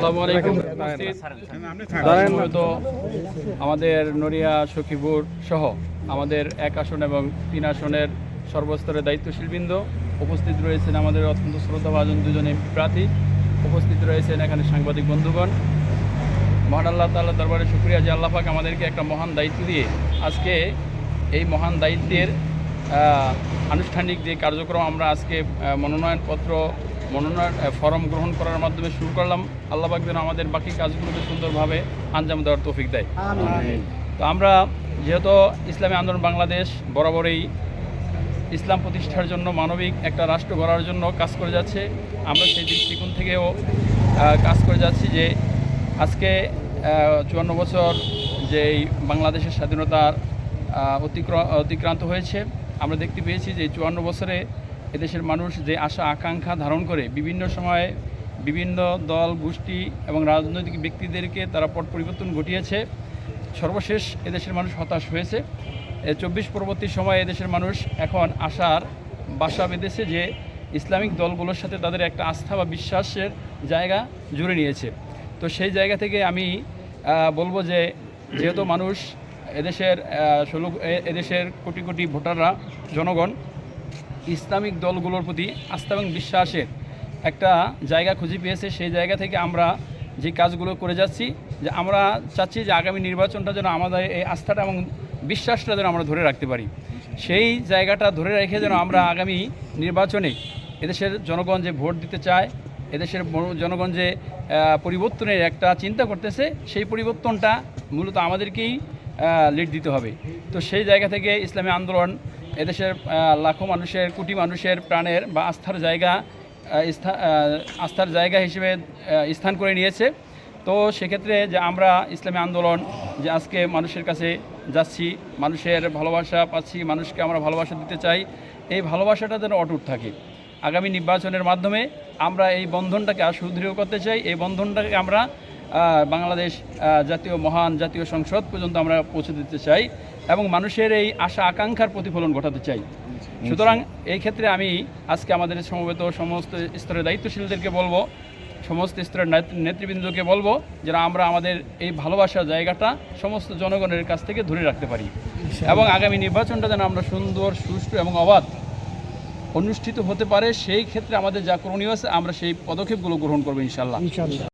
আসসালামু আলাইকুম। তো আমাদের নড়িয়া সখীপুর সহ আমাদের 1 আসন এবং 3 আসনের সর্বস্তরের দায়িত্বশীল বৃন্দ উপস্থিত রয়েছেন। আমাদের অত্যন্ত শ্রদ্ধাভাজন দুজন এমপি প্রার্থী উপস্থিত রয়েছেন। এখানে সাংবাদিক বন্ধুগণ, মহান আল্লাহ তাআলার দরবারে শুকরিয়া যে আল্লাহ পাক আমাদেরকে একটা মহান দায়িত্ব দিয়ে আজকে এই মহান দায়িত্বের আনুষ্ঠানিক যে কার্যক্রম আমরা আজকে মনোনয়ন ফর্ম গ্রহণ করার মাধ্যমে শুরু করলাম। আল্লাহ পাক যেন আমাদের বাকি কাজগুলোকে সুন্দরভাবে আঞ্জাম দেওয়ার তৌফিক দেয়। তো আমরা যেহেতু ইসলামী আন্দোলন বাংলাদেশ বরাবরই ইসলাম প্রতিষ্ঠার জন্য মানবিক একটা রাষ্ট্র গড়ার জন্য কাজ করে যাচ্ছে, আমরা সেই দৃষ্টিকোণ থেকেও কাজ করে যাচ্ছি যে আজকে 54 বছর যেই বাংলাদেশের স্বাধীনতার অতিক্রান্ত হয়েছে, আমরা দেখতে পেয়েছি যে 54 বছরে এদেশের মানুষ যে আশা আকাঙ্ক্ষা ধারণ করে বিভিন্ন সময়ে বিভিন্ন দল গোষ্ঠী এবং রাজনৈতিক ব্যক্তিদেরকে তারা পট পরিবর্তন ঘটিয়েছে। সর্বশেষ এদেশের মানুষ হতাশ হয়েছে। 24 পরবর্তী সময়ে এদেশের মানুষ এখন আশার বাসা বেঁধেছে যে ইসলামিক দলগুলোর সাথে তাদের একটা আস্থা বা বিশ্বাসের জায়গা জুড়ে নিয়েছে। তো সেই জায়গা থেকে আমি বলবো যে যেহেতু মানুষ এদেশের কোটি কোটি ভোটাররা জনগণ ইসলামিক দলগুলোর প্রতি আস্থা এবং বিশ্বাসের একটা জায়গা খুঁজে পেয়েছে, সেই জায়গা থেকে আমরা যে কাজগুলো করে যাচ্ছি, যে আমরা চাচ্ছি যে আগামী নির্বাচনটা যেন আমাদের এই আস্থাটা এবং বিশ্বাসটা যেন আমরা ধরে রাখতে পারি। সেই জায়গাটা ধরে রেখে যেন আমরা আগামী নির্বাচনে এদেশের জনগণ যে ভোট দিতে চায়, এদেশের জনগণ যে পরিবর্তনের একটা চিন্তা করতেছে, সেই পরিবর্তনটা মূলত আমাদেরকেই লিড দিতে হবে। তো সেই জায়গা থেকে ইসলামী আন্দোলন এদেশের লাখো মানুষের কোটি মানুষের প্রাণের বা আস্থার জায়গা হিসেবে স্থান করে নিয়েছে। তো সেক্ষেত্রে যে আমরা ইসলামী আন্দোলন যে আজকে মানুষের কাছে যাচ্ছি, মানুষের ভালোবাসা পাচ্ছি, মানুষকে আমরা ভালোবাসা দিতে চাই, এই ভালোবাসাটা যেন অটুট থাকে। আগামী নির্বাচনের মাধ্যমে আমরা এই বন্ধনটাকে আর সুদৃঢ় করতে চাই। এই বন্ধনটাকে আমরা বাংলাদেশ মহান জাতীয় সংসদ পর্যন্ত আমরা পৌঁছে দিতে চাই এবং মানুষের এই আশা আকাঙ্ক্ষার প্রতিফলন ঘটাতে চাই। সুতরাং এই ক্ষেত্রে আমি আজকে আমাদের সমবেত সমস্ত স্তরের দায়িত্বশীলদেরকে বলবো, সমস্ত স্তরের নেতৃবৃন্দকে বলবো যেন আমরা আমাদের এই ভালোবাসার জায়গাটা সমস্ত জনগণের কাছ থেকে ধরে রাখতে পারি এবং আগামী নির্বাচনটা যেন আমরা সুন্দর, সুষ্ঠু এবং অবাধ অনুষ্ঠিত হতে পারে। সেই ক্ষেত্রে আমাদের যা করণীয় আছে আমরা সেই পদক্ষেপগুলো গ্রহণ করবো ইনশাআল্লাহ।